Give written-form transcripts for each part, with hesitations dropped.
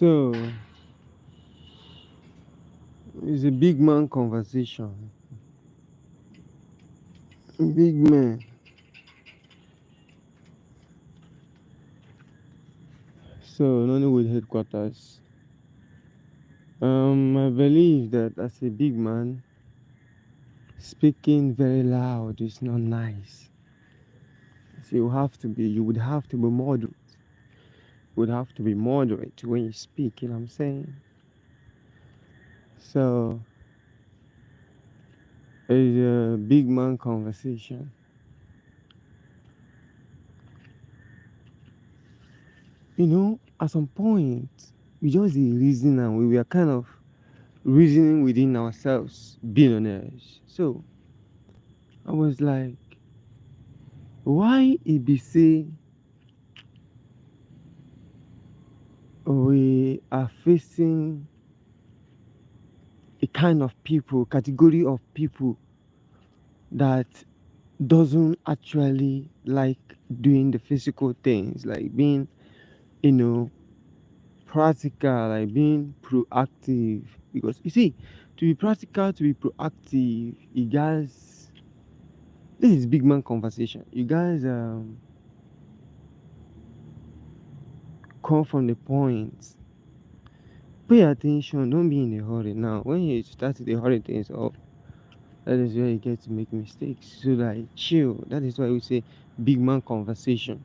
So it's a big man conversation. Big man. So Nollywood headquarters. I believe that as a big man, speaking very loud is not nice. So you would have to be moderate. You would have to be moderate when you speak, you know what I'm saying? So it's a big man conversation. At some point, we just the reason and we were kind of reasoning within ourselves, billionaires. So I was like, why it be say we are facing a kind of people, category of people that doesn't actually like doing the physical things, like being, you know, practical, like being proactive. Because you see, to be practical, to be proactive, you guys, this is big man conversation. You guys come from the point. Pay attention, don't be in a hurry. Now, when you start to hurry things up, that is where you get to make mistakes. So, like, chill. That is why we say big man conversation.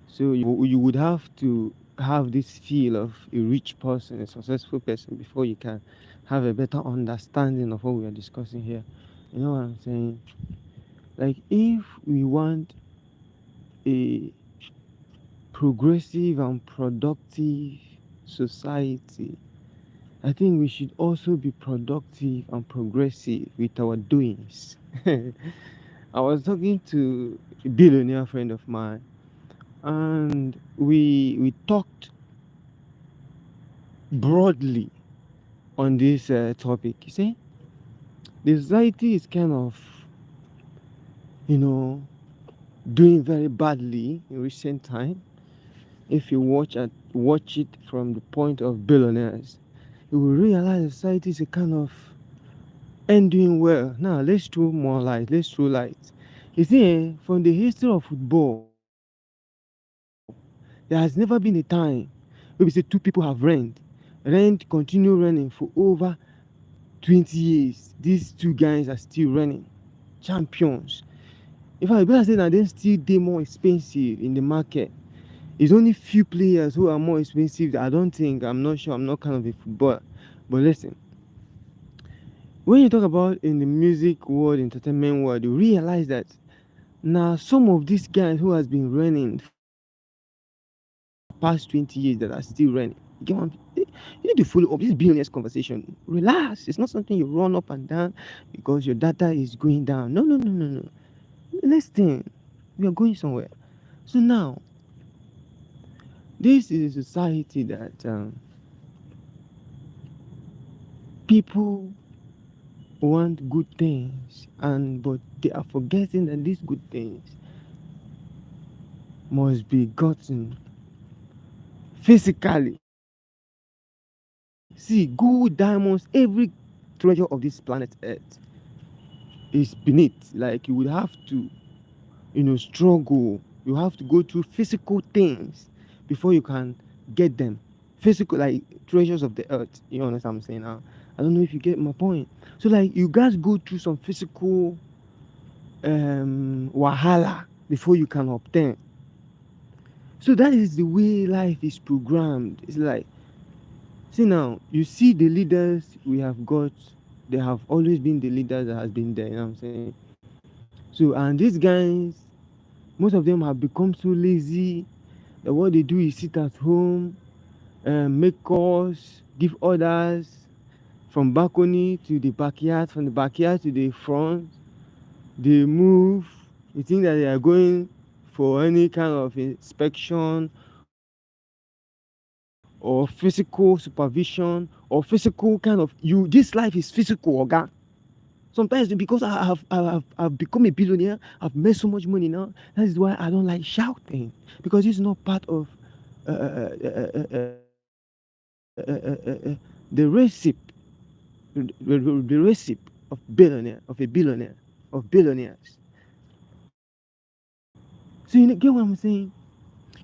So, you would have to have this feel of a rich person, a successful person, before you can have a better understanding of what we are discussing here. You know what I'm saying? Like, if we want a progressive and productive society, I think we should also be productive and progressive with our doings. I was talking to a billionaire friend of mine, and we talked broadly on this topic. You see, the society is kind of, you know, doing very badly in recent time. If you watch it from the point of billionaires, you will realize society is a kind of and doing well. Now let's throw more light. Let's throw light. You see, from the history of football, there has never been a time where we say two people have rent continue running for over 20 years. These two guys are still running, champions. In fact, better say that they still they more expensive in the market. It's only few players who are more expensive. I'm not sure. I'm not kind of a footballer, but listen. When you talk about in the music world, entertainment world, you realize that now some of these guys who has been running past 20 years that are still running. You get what you need to follow up this billionaires conversation. Relax. It's not something you run up and down because your data is going down. No, no, no, no, no. Listen, we are going somewhere. So now, this is a society that people want good things, and but they are forgetting that these good things must be gotten physically. See, gold, diamonds, every treasure of this planet Earth is beneath. Like you would have to, struggle. You have to go through physical things before you can get them. Physical, like treasures of the earth. You understand what I'm saying now? I don't know if you get my point. So, like, you guys go through some physical wahala before you can obtain. So that is the way life is programmed. It's like, see now, you see the leaders we have got, they have always been the leaders that has been there, you know what I'm saying? So, and these guys, most of them have become so lazy that what they do is sit at home, make calls, give orders from balcony to the backyard, from the backyard to the front. They move. You think that they are going for any kind of inspection or physical supervision or physical kind of you. This life is physical, okay? Sometimes because I've become a billionaire, I've made so much money now. That is why I don't like shouting, because it's not part of uh, uh, uh, uh, the recipe, the recipe of billionaire, of a billionaire, of billionaires. So you get what I'm saying?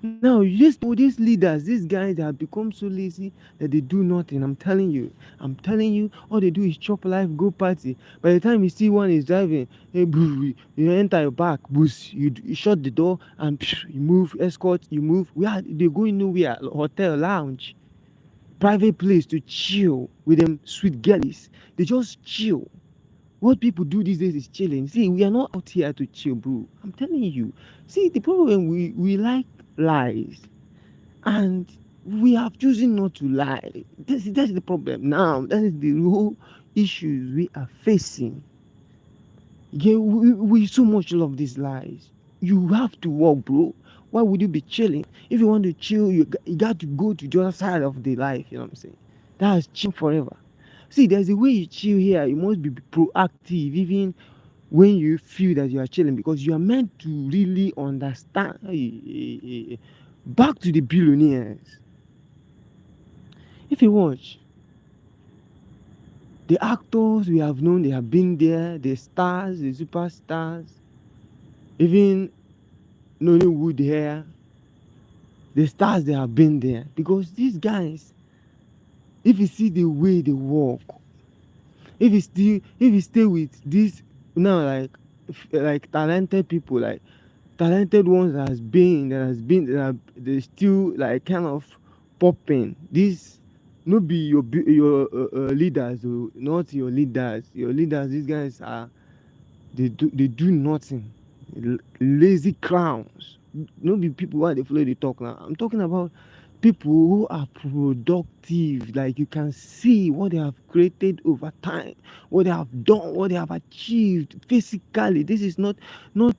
Now, these leaders, these guys that have become so lazy that they do nothing. I'm telling you, all they do is chop life, go party. By the time you see one is driving, hey, boo, you enter your back, boost, you shut the door and you move, escort, you move. They going nowhere, hotel, lounge, private place to chill with them sweet girlies. They just chill. What people do these days is chilling. See, we are not out here to chill, bro. I'm telling you. See, the problem we like lies, and we have chosen not to lie. That's the problem now. That is the whole issues we are facing. Yeah, we so much love these lies. You have to work, bro. Why would you be chilling? If you want to chill, you got to go to the other side of the life. You know what I'm saying? That's chill forever. See, there's a way you chill here. You must be proactive, even when you feel that you are chilling, because you are meant to really understand. Back to the billionaires. If you watch the actors we have known, they have been there, the stars, the superstars, even Nollywood here, the stars they have been there. Because these guys, if you see the way they walk, if you stay with this now, like talented people, like talented ones that they still like kind of popping. This no be your leaders, oh, not your leaders. Your leaders, these guys are, they do nothing. Lazy clowns. No be people why they follow the talk now. I'm talking about people who are productive. Like you can see what they have created over time, what they have done, what they have achieved physically. This is not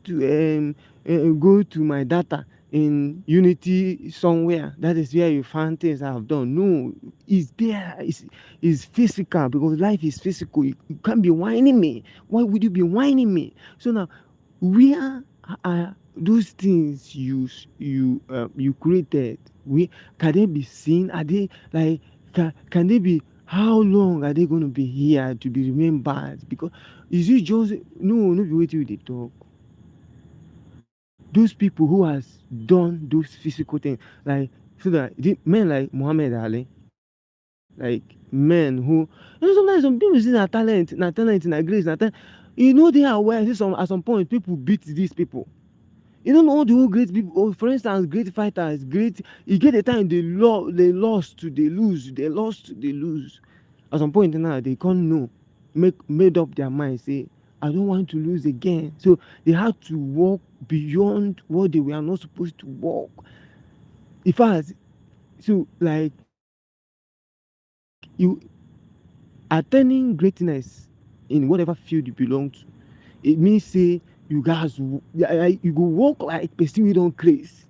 to go to my data in Unity somewhere. That is where you find things I have done. No, it's there. It's physical, because life is physical. You can't be whining me. Why would you be whining me? So now, where are those things you created? We Can they be seen? Are they like, can they be, how long are they going to be here to be remembered? Because is it just, no be wetin we dey talk. Those people who has done those physical things, like, so that men like Muhammad Ali, like men who, sometimes some people say na talent, na grace, na talent. They are aware. Say at some point people beat these people. You don't know all the whole great people. Oh, for instance, great fighters, great. You get the time they lost to they lose, they lost to they lose. At some point now they can't know, made up their mind. Say, I don't want to lose again. So they had to walk beyond what they were not supposed to walk. In fact, so like, you attaining greatness in whatever field you belong to, it means say you guys, you go walk like person wey don craze.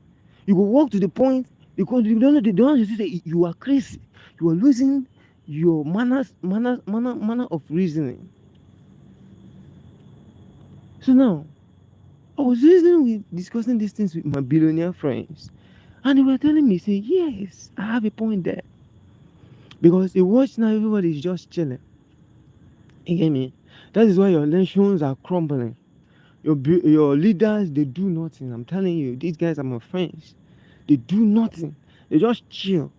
You go walk to the point, because you don't know, they don't just say you are crazy. You are losing your manner of reasoning. So now, I was discussing these things with my billionaire friends, and they were telling me, say, yes, I have a point there. Because you watch now, everybody is just chilling. You get me? That is why your nations are crumbling. Your leaders, they do nothing. I'm telling you, these guys are my friends. They do nothing. They just chill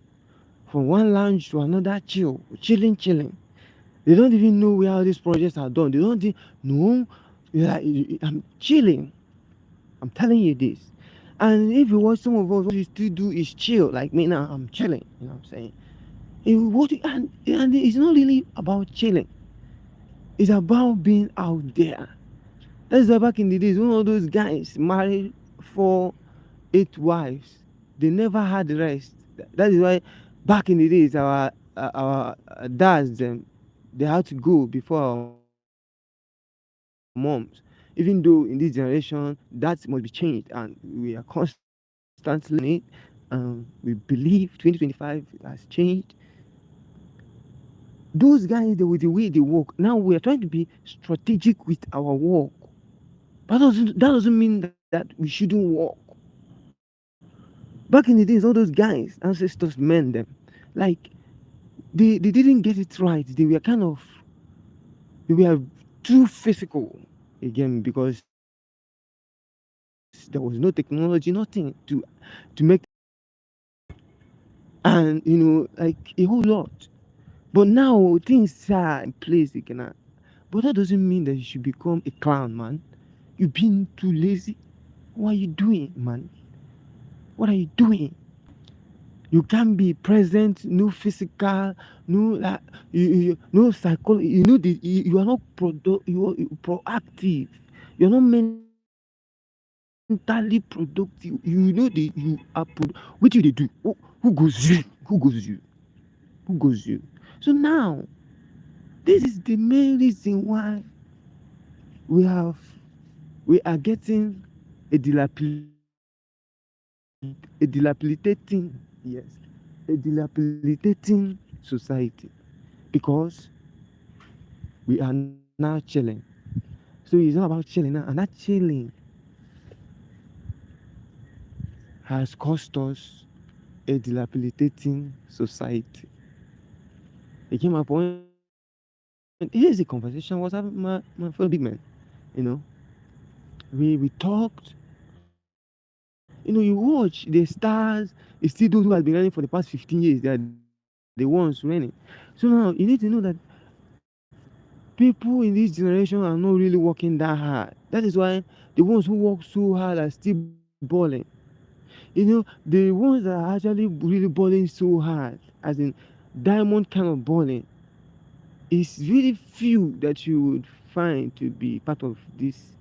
from one lounge to another, chilling. They don't even know where all these projects are done. They don't think, no, like, I'm chilling. I'm telling you this. And if you watch some of us, what you still do is chill. Like me now, I'm chilling. You know what I'm saying? And it's not really about chilling. It's about being out there. That's why back in the days, one of those guys married 4, 8 wives. They never had rest. That is why back in the days, our dads, they had to go before our moms. Even though in this generation that must be changed, and we are constantly learning it. We believe 2025 has changed. Those guys, with the way they work, now we are trying to be strategic with our work. But that doesn't mean that we shouldn't work. Back in the days, all those guys, ancestors, men, them, like, They didn't get it right. They were too physical again, because there was no technology, nothing to make, and like a whole lot. But now things are in place again. But that doesn't mean that you should become a clown, man. You being too lazy. What are you doing, man? What are you doing? You can't be present, no physical, no no psychology. You are not you are proactive. You're not mentally productive. You know you are what do they do? Who goes you? Who goes you? Who goes you? So now, this is the main reason why we have we are getting a dilapidating, yes, a dilapidating society, because we are now chilling. So it's not about chilling now, and that chilling has cost us a dilapidating society. Again, my point, here's a conversation I was having with my fellow big men. You know, we talked. You watch the stars. It's still those who have been running for the past 15 years. They are the ones running. So now you need to know that people in this generation are not really working that hard. That is why the ones who work so hard are still balling. The ones that are actually really balling so hard, as in diamond kind of balling, is really few that you would find to be part of this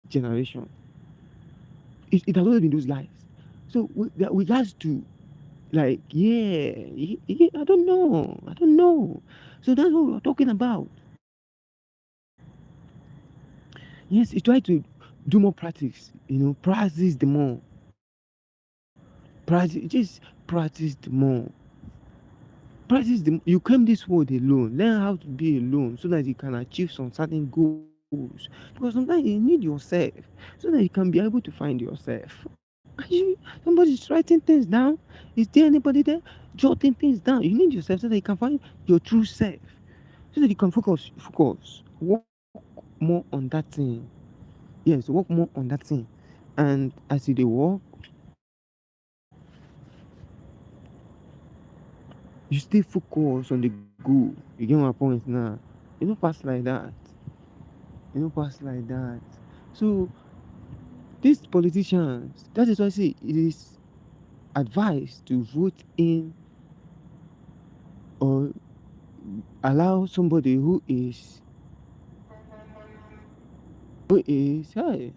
generation. It has always been those lives. So we got to, like, yeah, I don't know. So that's what we're talking about. Yes, you try to do more practice. Practice the more. Practice, just practice the more. Practice the. You came this world alone. Learn how to be alone so that you can achieve some certain goals. Because sometimes you need yourself so that you can be able to find yourself. Somebody's writing things down. Is there anybody there jotting things down? You need yourself so that you can find your true self, so that you can focus, work more on that thing. Yes, work more on that thing, and as you dey work, you stay focused on the goal. You get my point now. You don't pass like that. You don't pass like that. So these politicians, that is why I say it is advised to vote in, or allow somebody who is hey,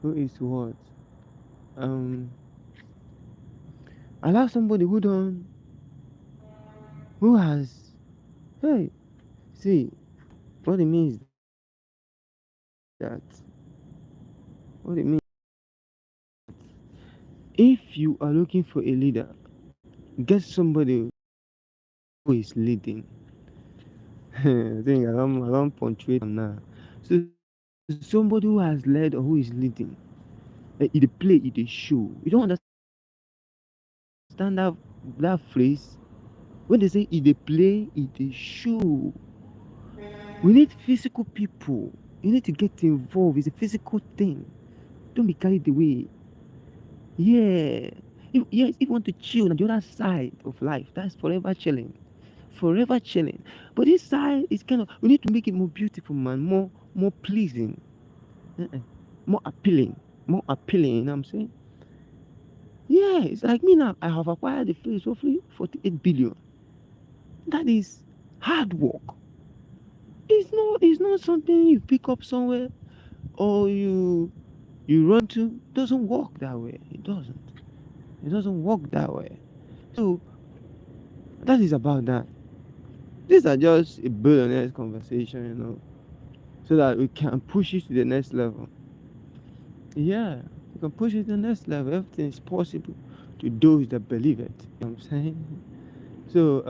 who is what, um allow somebody who has, hey, see, what it means that what it means if you are looking for a leader, get somebody who is leading. I think I don't punctuate now. So somebody who has led or who is leading, it dey play, it dey show. You don't understand that phrase? When they say it dey play, it dey show. We need physical people. You need to get involved. It's a physical thing. Don't be carried away. Yeah. If you want to chill on the other side of life, that's forever chilling. Forever chilling. But this side is kind of, we need to make it more beautiful, man, more pleasing, uh-uh, more appealing. More appealing, you know what I'm saying? Yeah, it's like me now. I have acquired the place roughly 48 billion. That is hard work. It's not something you pick up somewhere or you run to. It doesn't work that way. It doesn't. It doesn't work that way. So that is about that. These are just a billionaire's conversation, so that we can push it to the next level. Yeah, we can push it to the next level. Everything is possible to those that believe it. You know what I'm saying? So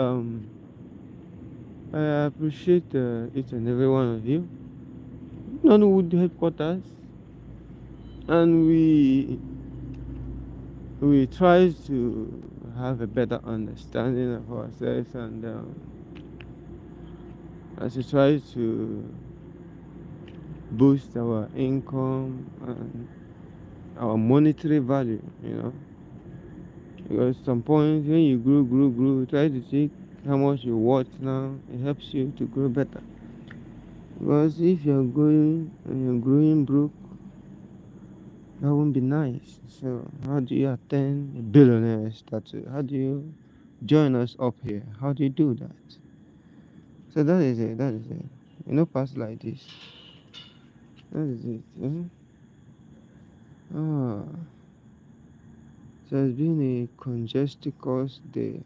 I appreciate each and every one of you. Nollywood headquarters, and we try to have a better understanding of ourselves, and as we try to boost our income and our monetary value, because some point when you grow, try to take how much you worth now, it helps you to grow better. Because if you're going and you're growing broke, that won't be nice. So how do you attain a billionaire status? How do you join us up here? How do you do that? So that is it. That is it. Pass like this. That is it. Ah, so it's been a congested course day.